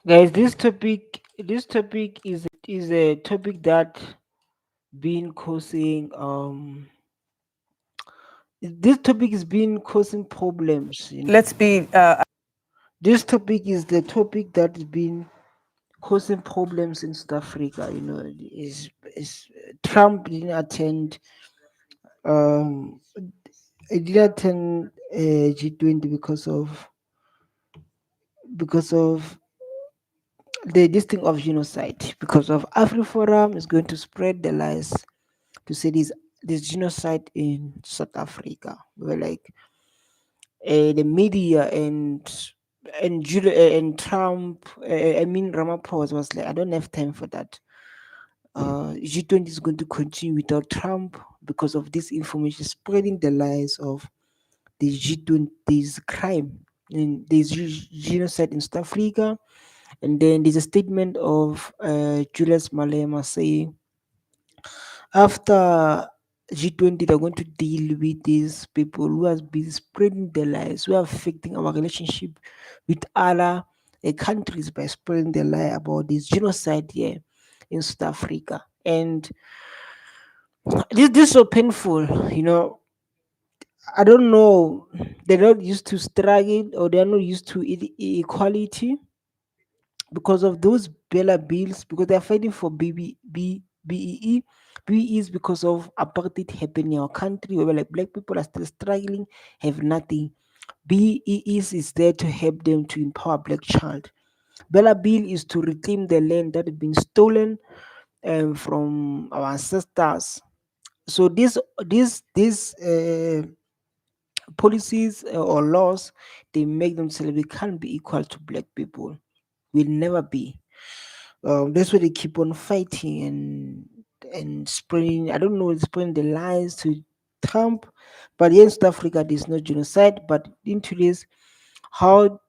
Guys, this topic is a topic that been causing this topic is been causing problems. Let's be This topic is the topic that has been causing problems in South Africa. Is Trump didn't attend. Um, he didn't attend G20 because of the this thing of genocide. Because of AfriForum is going to spread the lies to say this genocide in South Africa. Where like the media and Trump, I mean Ramaphosa was like, I don't have time for that. G20 is going to continue without Trump because of this information spreading the lies of the G20, this crime and this genocide in South Africa. And then there's a statement of Julius Malema saying after G20, they're going to deal with these people who has been spreading their lies, who are affecting our relationship with other countries by spreading the lie about this genocide here in South Africa. And this is so painful, I don't know. They're not used to struggle or they're not used to equality because of those Bella bills, because they're fighting for BEE. BEE is because of apartheid happening in our country where like black people are still struggling, have nothing. BEE is there to help them to empower black child. Bella Bill is to reclaim the land that had been stolen from our ancestors. So these policies or laws, they make them say we can't be equal to black people. We'll never be. That's why they keep on fighting and spreading. I don't know, spreading the lies to Trump. But here in South Africa, there's no genocide. But in today's how,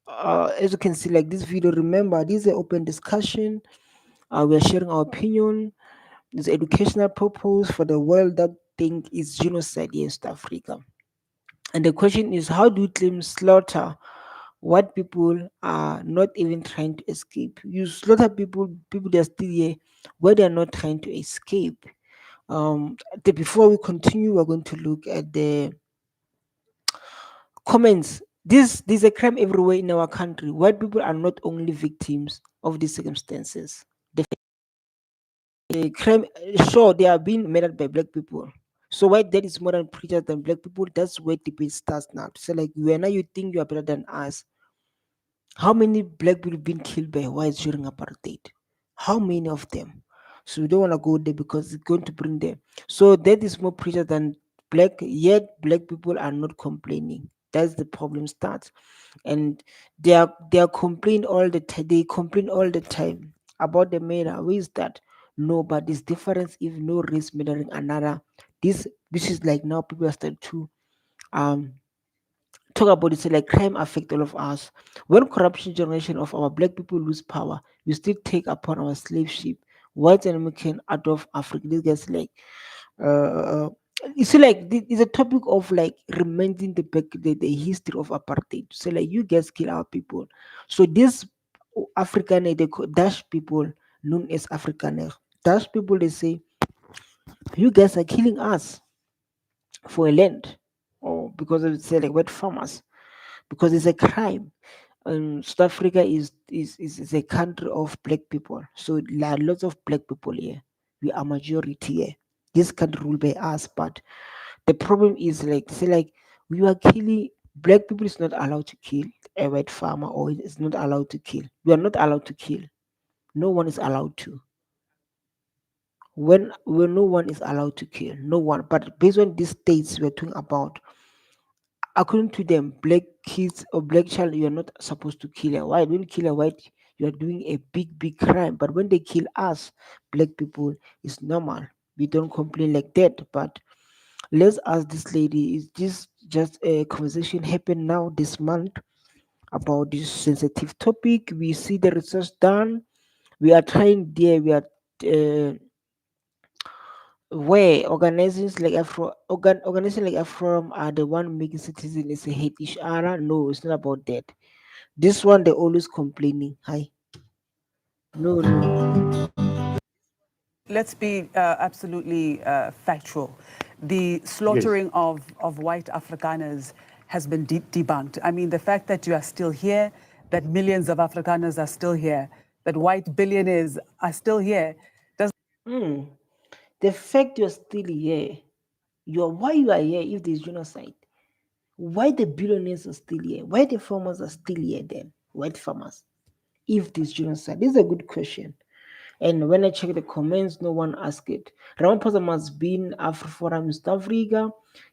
as you can see, like this video. Remember, this is an open discussion. We are sharing our opinion. There's educational purpose for the world that think is genocide here in South Africa. And the question is, how do you claim slaughter what people are not even trying to escape? You slaughter people that are still here where they are not trying to escape. Before we continue, we're going to look at the comments. There's a crime everywhere in our country. White people are not only victims of these circumstances. The crime, sure, they are being murdered by black people. So why that is more than preachers than black people? That's where debate starts now. So like when you think you are better than us, how many black people been killed by whites during apartheid? How many of them? So we don't want to go there because it's going to bring them. So that is more pressure than black. Yet black people are not complaining. That's the problem starts, and they are complaining all the time. They complain all the time about the matter. Who is that? No, but this difference if no race mattering another. This is like now people are starting to um talk about it, say like crime affect all of us. When corruption generation of our black people lose power, we still take upon our slave ship, white and American out of Africa. This guy's like uh you see like it's a topic of like reminding the history of apartheid. So like you guys kill our people. So this African they call Dutch people known as Afrikaner. Dutch people they say you guys are killing us for a land or because of say like white farmers because it's a crime. South Africa is a country of black people, so there are lots of black people here. We are majority here. This country ruled by us, but the problem is like say like we are killing black people is not allowed to kill a white farmer or is not allowed to kill. We are not allowed to kill. No one is allowed to. When no one is allowed to kill, no one. But based on these states we're talking about, according to them, black kids or black child, you are not supposed to kill a white. When you kill a white, you are doing a big crime. But when they kill us, black people, it's normal. We don't complain like that. But let's ask this lady: is this just a conversation happen now this month about this sensitive topic? We see the research done. We are trying there. We are. Where organizations like Afro are the one making citizens hate each other. No, it's not about that. This one they always complaining. Hi. No, no. Let's be absolutely factual. The Yes. slaughtering of white Afrikaners has been debunked. I mean, the fact that you are still here, that millions of Afrikaners are still here, that white billionaires are still here, does Hmm. The fact you're still here, why you are here if there's genocide? Why the billionaires are still here? Why the farmers are still here then? White farmers. If there's genocide? This is a good question. And when I check the comments, no one asked it. Ramaphosa must be in Forum in South Africa.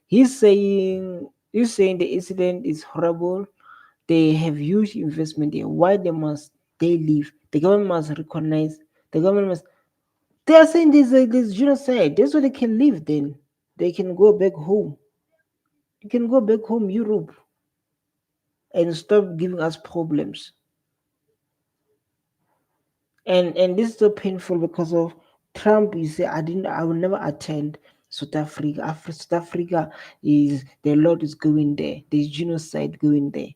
He's saying the incident is horrible. They have huge investment there. Why they leave? The government must recognize. The government must. They are saying this genocide. That's why they can leave. Then they can go back home. They can go back home, Europe, and stop giving us problems. And this is so painful because of Trump. You say I will never attend South Africa. South Africa is the Lord is going there. There's genocide going there.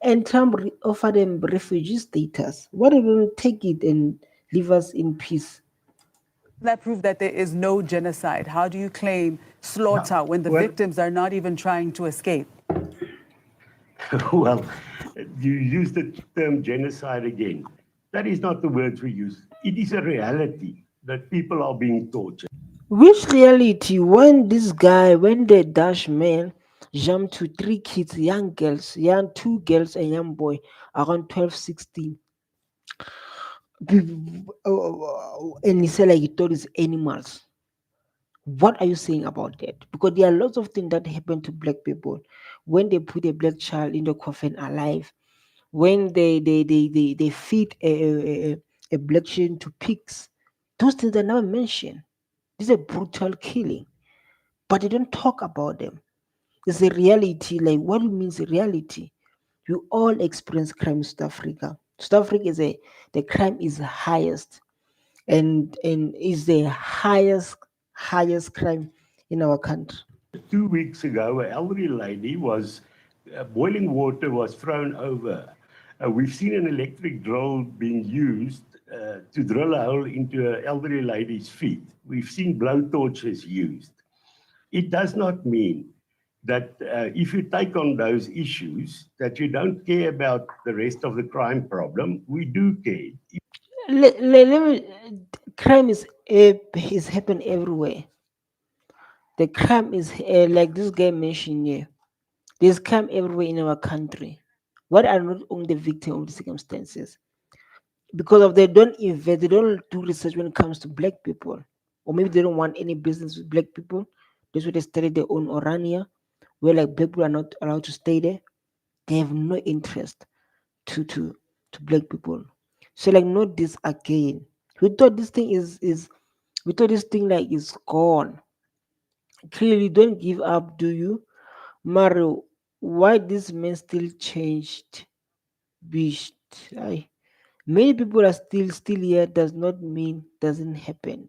And Trump offered them refugee status. Why don't they take it and leave us in peace? that prove that there is no genocide? How do you claim slaughter when the Well, victims are not even trying to escape? well, you use the term genocide again. That is not the words we use. It is a reality that people are being tortured. Which reality when the Dutch man jumped to three kids, young girls, two girls and young boy around 12, 16, and he said like he thought it's animals. What are you saying about that? Because there are lots of things that happen to black people when they put a black child in the coffin alive, when they feed a black child to pigs. Those things are never mentioned. This is a brutal killing, but they don't talk about them. It's a reality. Like what means reality? You all experience crime in South Africa. South Africa the crime is highest and is the highest crime in our country. 2 weeks ago, an elderly lady was, boiling water was thrown over. We've seen an electric drill being used to drill a hole into an elderly lady's feet. We've seen blowtorches used. It does not mean that if you take on those issues, that you don't care about the rest of the crime problem. We do care. Let me, crime is happen everywhere. The crime is like this guy mentioned here. There's crime everywhere in our country. What are not only the victim of the circumstances? Because of they don't invest, they don't do research when it comes to black people, or maybe they don't want any business with black people. That's why they started their own Orania, where like black people are not allowed to stay there. They have no interest to to to black people. So like note this again. We thought this thing is we thought this thing like is gone. Clearly, don't give up, do you? Mario, why this man still changed? Beast. I, many people are still here does not mean doesn't happen.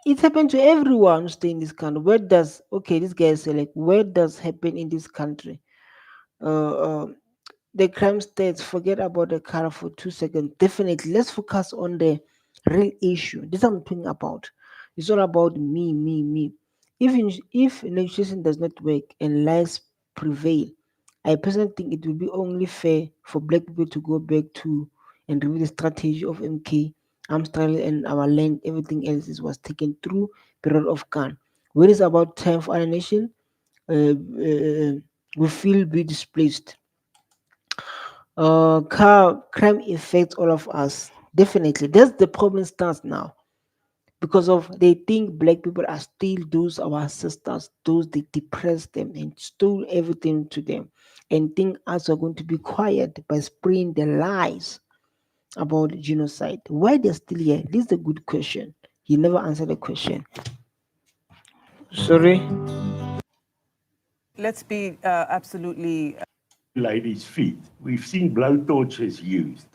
It happened to everyone who stay in this country. Where does okay? This guy say like where does happen in this country? Uh, uh, the crime states forget about the car for 2 seconds. Definitely, let's focus on the real issue. This I'm talking about. It's all about me. If negotiation does not work and lies prevail, I personally think it will be only fair for black people to go back to and review the strategy of MK, Amsterdam, and our land. Everything else was taken through period of Khan. When it's about time for our nation, we feel be displaced. Crime affects all of us. Definitely. That's the problem starts now. Because of they think black people are still those our ancestors, those they depress them and stole everything to them and think us are going to be quiet by spreading the lies about genocide. Why they're still here? This is a good question. He never answered the question. Sorry. Let's be absolutely Lady's feet. We've seen blowtorches used.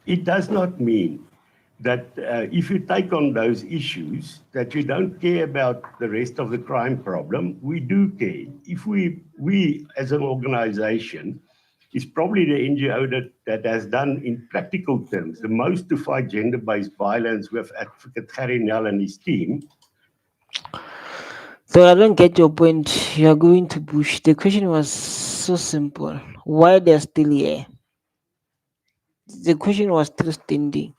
It does not mean that if you take on those issues, that you don't care about the rest of the crime problem. We do care. If we as an organization is probably the NGO that has done, in practical terms, the most to fight gender-based violence with Advocate Gary Nel and his team. So I don't get your point. You are going to bush. The question was so simple. Why they're still here? The question was still standing.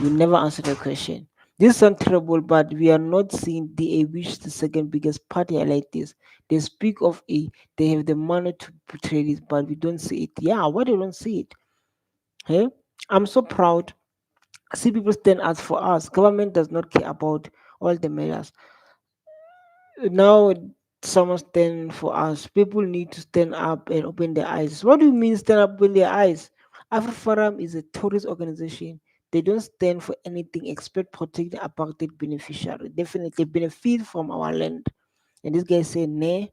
You never answered the question. This sounds terrible, but we are not seeing the which the second biggest party like this. They speak of a they have the money to portray this, but we don't see it. Yeah, why they don't see it? Hey? I'm so proud. See people stand out for us. Government does not care about all the measures. Now someone stand for us. People need to stand up and open their eyes. What do you mean stand up with their eyes? AfriForum is a tourist organization. They don't stand for anything except protecting apartheid beneficiary. Definitely benefit from our land. And this guy say nah,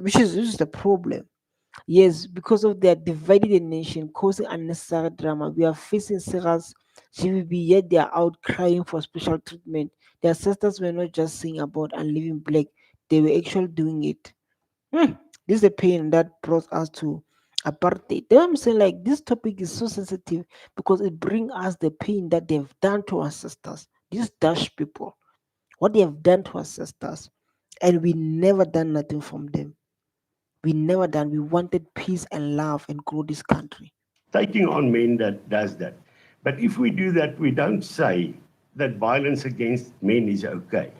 which is the problem. Yes, because of their divided the nation, causing unnecessary drama. We are facing serious GVB, yet they are out crying for special treatment. Their sisters were not just saying about and living black, they were actually doing it. Hmm, this is the pain that brought us to apartheid. Then I'm saying like this topic is so sensitive because it brings us the pain that they've done to our sisters. These Dutch people, what they have done to our sisters, and we never done nothing from them. We never done. We wanted peace and love and grow this country. Taking on men that does that. But if we do that, we don't say that violence against men is okay.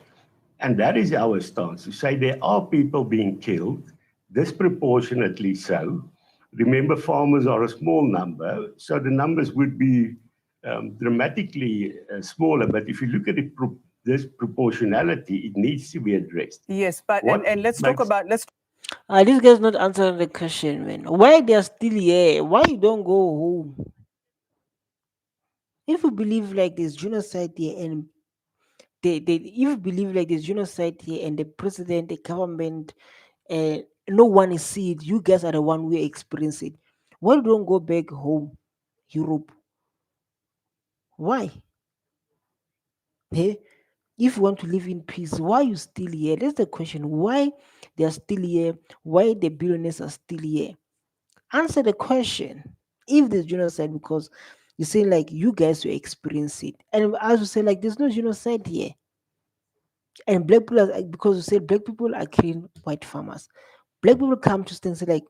And that is our stance, to say there are people being killed, disproportionately so. Remember, farmers are a small number, so the numbers would be dramatically smaller. But if you look at it, this proportionality, it needs to be addressed. Yes, but What and let's talk makes about let's This guy's not answering the question, man. Why they are still here? Why you don't go home? If you believe like there's genocide here and if you believe like there's genocide here and the president, the government, no one is see it, you guys are the one who experience it. Why you don't go back home, Europe? Why? Hey, if you want to live in peace, why you still here? That's the question. Why they are still here? Why the billionaires are still here? Answer the question. If there's genocide, because you say like you guys will experience it, and I would say like there's no genocide here, and black people are, because you said black people are killing white farmers. Black people come to stand and say like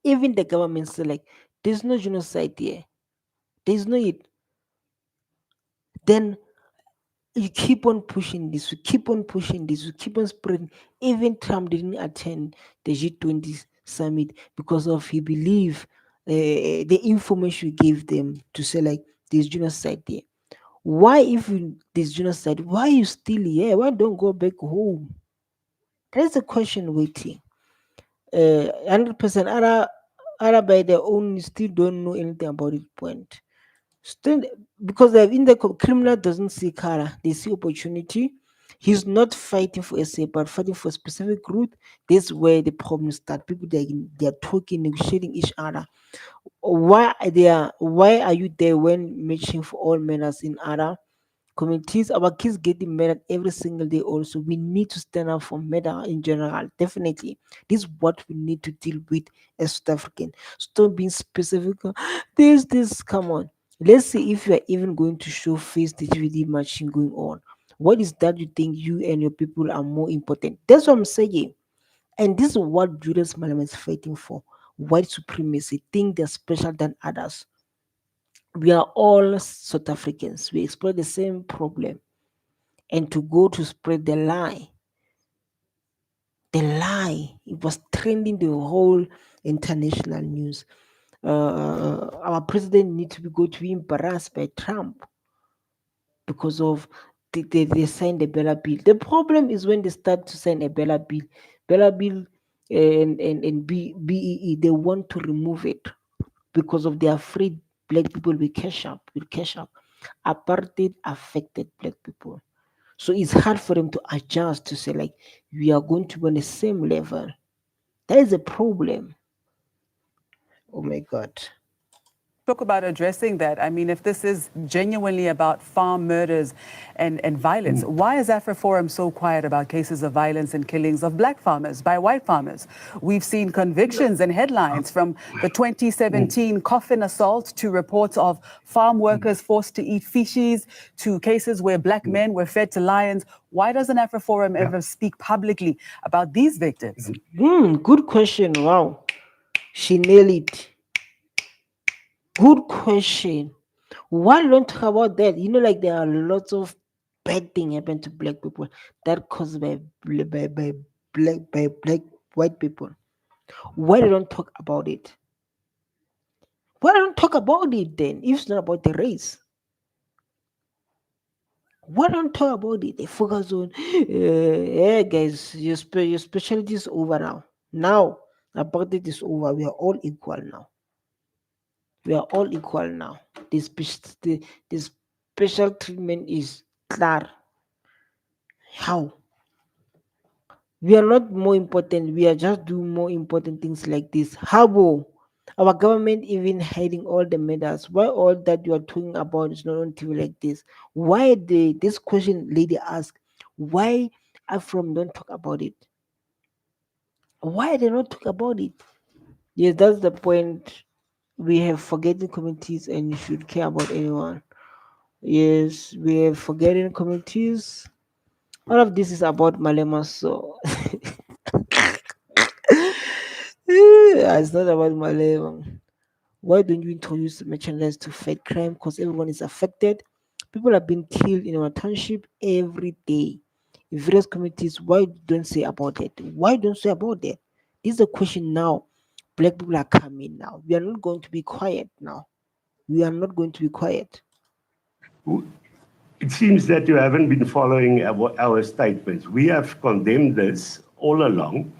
even the government say like there's no genocide here. There's no it. Then you keep on pushing this, you keep on pushing this, you keep on spreading. Even Trump didn't attend the G20 summit because of he believe the information you gave them to say like there's genocide there. Why if there's genocide, why you still here? Why don't go back home? That's a question waiting. 100% other by their own still don't know anything about it point. Still, because they're in the criminal doesn't see color, they see opportunity. He's not fighting for a say, but fighting for a specific route. This is where the problem start. People they are talking, negotiating each other. Why are you there when matching for all manners in other communities? Our kids getting murdered every single day. Also, we need to stand up for murder in general. Definitely, this is what we need to deal with as South African. Stop being specific. This. Come on. Let's see if you are even going to show face the GVD matching going on. What is that you think you and your people are more important? That's what I'm saying. And this is what Julius Malema is fighting for. White supremacy, think they're special than others. We are all South Africans. We exploit the same problem. And to go to spread it was trending the whole international news. Our president need to be going to be embarrassed by Trump because of they signed the Bella bill. The problem is when they start to sign a Bella bill and BEE, they want to remove it because of they are afraid black people will cash up. Apartheid affected black people. So it's hard for them to adjust to say like we are going to be on the same level. That is a problem. Oh my god. talk about addressing that. I mean, if this is genuinely about farm murders and violence, why is AfriForum so quiet about cases of violence and killings of black farmers by white farmers? We've seen convictions and headlines from the 2017 coffin assault to reports of farm workers forced to eat fishes to cases where black men were fed to lions. Why doesn't AfriForum Yeah. ever speak publicly about these victims? Good question. Wow. She nailed it. Good question. Why don't talk about that? Like there are lots of bad thing happen to black people that caused by black white people. Why they don't talk about it? Why don't talk about it then? If it's not about the race, why don't talk about it? They focus on, yeah, guys, your specialty is over now. Now, apartheid is over. We are all equal now. We are all equal now. The special treatment is clear. How? We are not more important. We are just doing more important things like this. How? Our government even hiding all the medals. Why all that you are talking about is not on TV like this? Why this question lady asked? Why Afrom don't talk about it? Why they not talk about it? Yes, that's the point. We have forgetting communities and you should care about anyone. Yes, we have forgetting communities. All of this is about Malema, so it's not about Malema. Why don't you introduce merchandise to fight crime? Because everyone is affected. People are being killed in our township every day. In various communities, why don't say about it? Why don't say about it? This is the question now. Black people are coming now. We are not going to be quiet now. We are not going to be quiet. It seems that you haven't been following our statements. We have condemned this all along,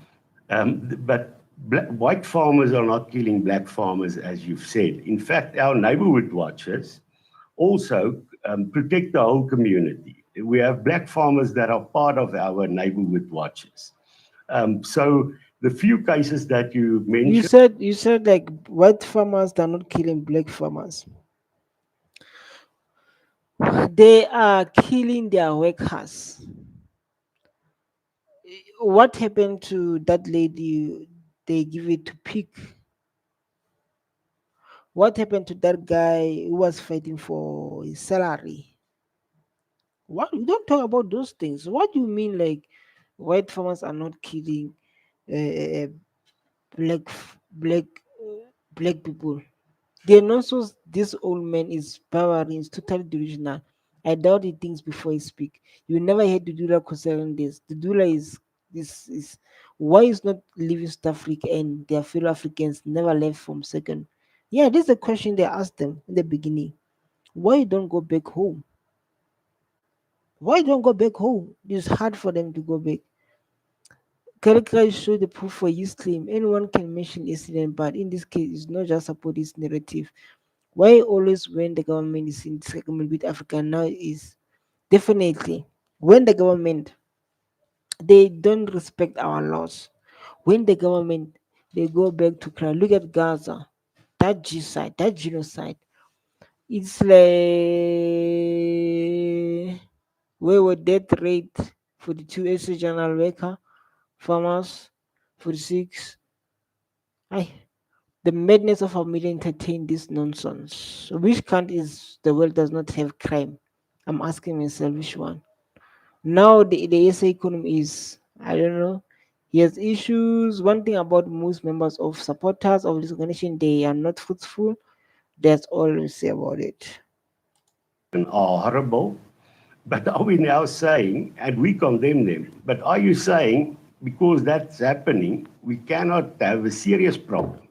but white farmers are not killing black farmers, as you've said. In fact, our neighborhood watchers also protect the whole community. We have black farmers that are part of our neighborhood watchers. So the few cases that you mentioned, You said like white farmers are not killing black farmers. They are killing their workers. What happened to that lady they give it to pick? What happened to that guy who was fighting for his salary? What you don't talk about those things. What do you mean like white farmers are not killing uh, black black black people? The nonsense this old man is powering is totally delusional. I doubt he thinks before he speak. You never heard the Dula concerning this. The Dula is this is why is not leaving South Africa and their fellow Africans never left from second. Yeah, this is the question they asked them in the beginning. Why you don't go back home? Why don't go back home? It's hard for them to go back. Characters show the proof for his claim. Anyone can mention incident, but in this case, it's not just about this narrative. Why always when the government is in disagreement with Africa now is definitely when the government they don't respect our laws. When the government they go back to cry. Look at Gaza, that genocide, It's like where were death rate for the two SA general worker farmers 46. I the madness of our media entertain this nonsense. Which country is the world does not have crime? I'm asking myself which one. Now the SA economy is I don't know. He has issues. One thing about most members of supporters of this organization, they are not fruitful. That's all I say about it. are horrible. But are we now saying, and we condemn them, but are you saying because that's happening, we cannot have a serious problem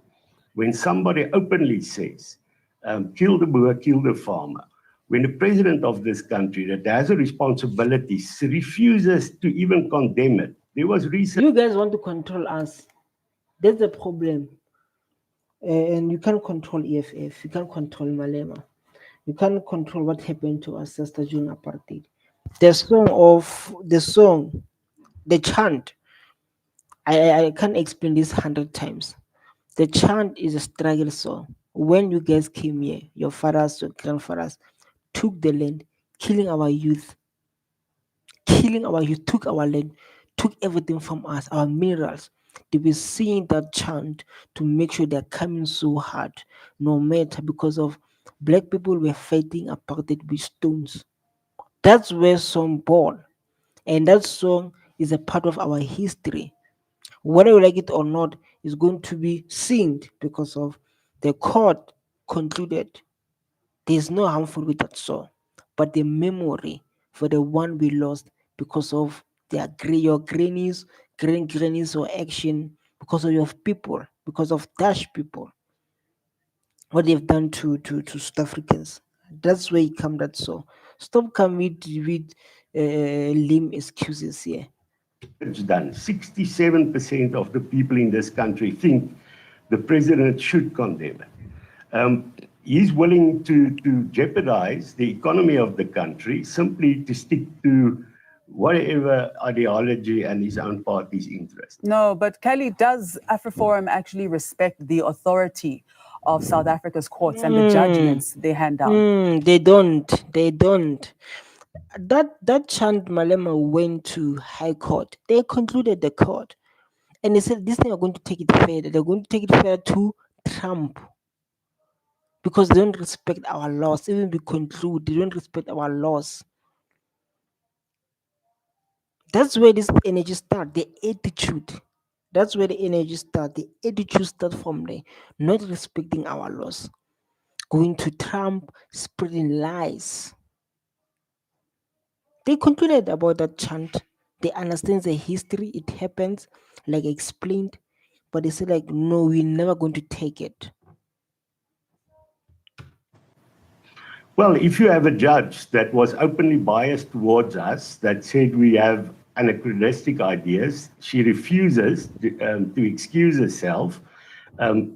when somebody openly says, kill the boer, kill the farmer? When the president of this country that has a responsibility refuses to even condemn it. There was recent You guys want to control us. That's the problem. And you can't control EFF. You can't control Malema. You can't control what happened to our sister during apartheid. The song, the chant. I can't explain this 100 times. The chant is a struggle song. When you guys came here, your fathers, your grandfathers took the land, killing our youth, took our land, took everything from us, our minerals. They were seeing that chant to make sure they're coming so hard, no matter because of black people were fighting apartheid with stones. That's where song born. And that song is a part of our history. Whether you like it or not, is going to be seen because of the court concluded there's no harmful with that song, but the memory for the one we lost because of your grannies or action, because of your people, because of Dutch people, what they've done to South Africans. That's where it come that so. Stop coming with lame excuses here. It's done. 67% of the people in this country think the president should condemn it. He's willing to jeopardize the economy of the country simply to stick to whatever ideology and his own party's interest. No, but Kelly, does AfriForum actually respect the authority of South Africa's courts and the Mm, judgments they hand down? they don't. They don't. That chant Malema went to High Court. They concluded the court, and they said this thing are going to take it further. They're going to take it further to Trump because they don't respect our laws. Even we conclude they don't respect our laws. That's where this energy start. The attitude. That's where the energy start. The attitude start from there. Not respecting our laws. Going to Trump, spreading lies. They concluded about that chant. They understand the history. It happens, like I explained, but they said like, no, we're never going to take it. Well, if you have a judge that was openly biased towards us, that said we have anachronistic ideas, she refuses to excuse herself.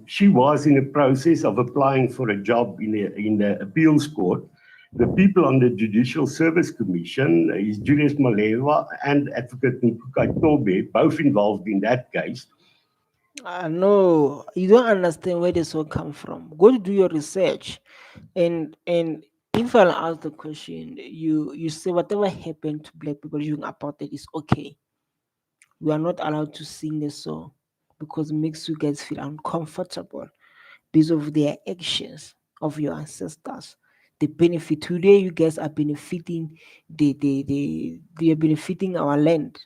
She was in the process of applying for a job in the appeals court. The people on the Judicial Service Commission, is Julius Maleva and Advocate Nkukai Tobe, both involved in that case. No, you don't understand where this all come from. Go to do your research, and if I'll ask the question, you say whatever happened to black people during apartheid is okay. We are not allowed to sing the song because it makes you guys feel uncomfortable because of their actions of your ancestors. The benefit today, you guys are benefiting they are benefiting our land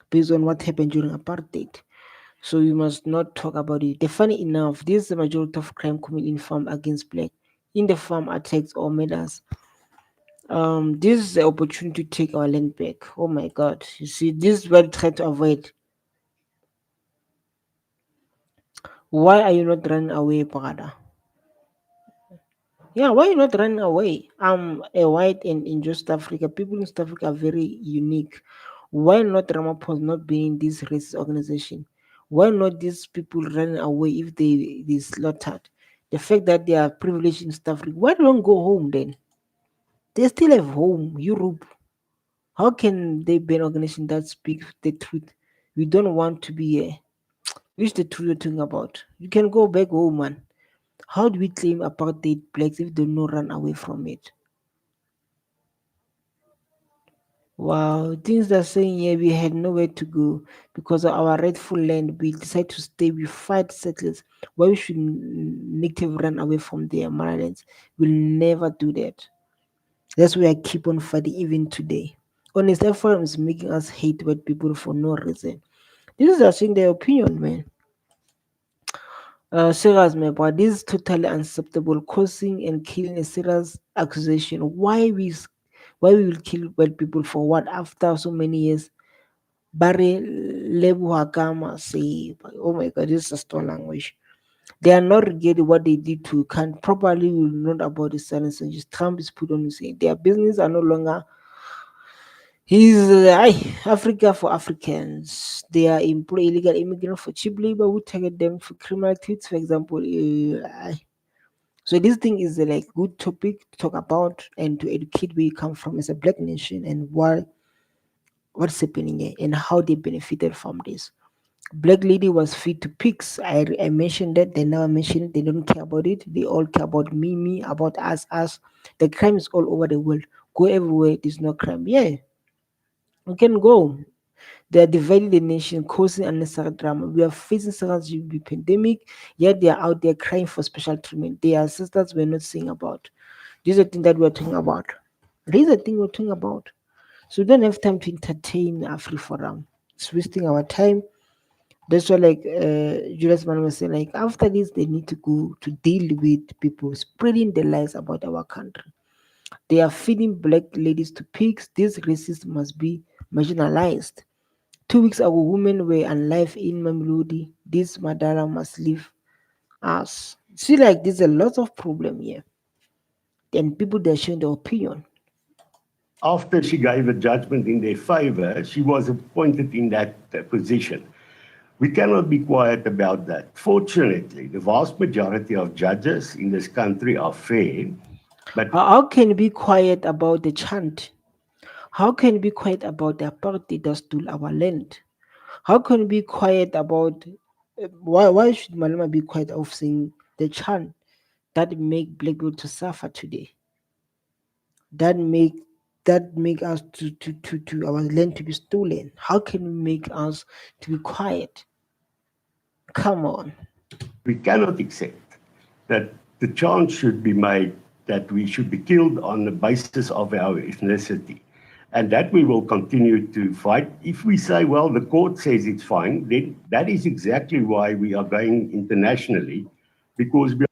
based on what happened during apartheid. So we must not talk about it. The funny enough, this is the majority of crime committed in farm against black. In the farm attacks or murders. This is the opportunity to take our land back. Oh my god. You see, this is what we try to avoid. Why are you not running away, brother? Yeah, why you not running away? I'm a white and in just Africa. People in South Africa are very unique. Why not Ramaphosa not being in this racist organization? Why not these people running away if they slaughtered? The fact that they are privileged in South Africa, why don't go home then? They still have home, Europe. How can they be an organization that speaks the truth? We don't want to be here. Which the truth you're talking about? You can go back home, man. How do we claim apartheid blacks if they don't run away from it? Wow, things they're saying here, we had nowhere to go because of our rightful land. We decide to stay, we fight settlers. Why we should native run away from their motherlands? We'll never do that. That's why I keep on fighting even today. Honest, that forum is making us hate white people for no reason. This is actually their opinion, man. Serious, man, but this is totally unacceptable. Causing and killing a serious accusation. Why we will kill white people for what after so many years? Bare leboha kama say, oh my god, this is a strong language. They are not regretting what they did to can properly will not about the silence and just Trump is put on his head. Their business are no longer he's Africa for Africans. They are employ illegal immigrants for cheap labor who target them for criminal activities, for example. So this thing is like good topic to talk about and to educate where you come from as a black nation and what's happening here and how they benefited from this. Black lady was fit to pigs. I mentioned that. They never mention it. They don't care about it. They all care about me, me, about us, us. The crime is all over the world. Go everywhere. There's no crime. Yeah, we can go. They are dividing the nation, causing unnecessary drama. We are facing second GDP pandemic, yet they are out there crying for special treatment. Their sisters we're not saying about. These are things that we're talking about. These are things we're talking about. So we don't have time to entertain a free forum. It's wasting our time. That's why, like Julius Man was saying, like after this, they need to go to deal with people spreading the lies about our country. They are feeding black ladies to pigs. These racists must be marginalized. 2 weeks ago, women were alive in Mamelodi. This Madara must leave us. See, like there's a lot of problem here, and people they're showing their opinion. After she gave a judgment in their favor, she was appointed in that position. We cannot be quiet about that. Fortunately, the vast majority of judges in this country are fair, but How can you be quiet about the chant? How can you be quiet about the apartheid that stole our land? How can you be quiet about why should Malama be quiet of saying the chant that make black people to suffer today? That make us to our land to be stolen. How can we make us to be quiet? Come on. we cannot accept that the chance should be made that we should be killed on the basis of our ethnicity. And that we will continue to fight. If we say, well, the court says it's fine, then that is exactly why we are going internationally, because we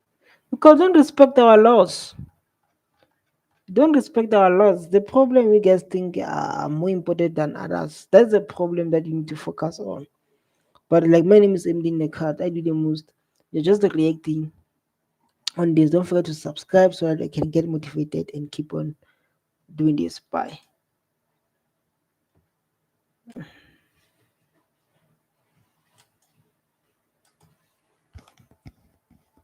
Because don't respect our laws. Don't respect our laws. The problem we guys think are more important than others. That's the problem that you need to focus on. But like my name is MD Nekat, I do the most. You're just reacting on this. Don't forget to subscribe so that I can get motivated and keep on doing this. Bye.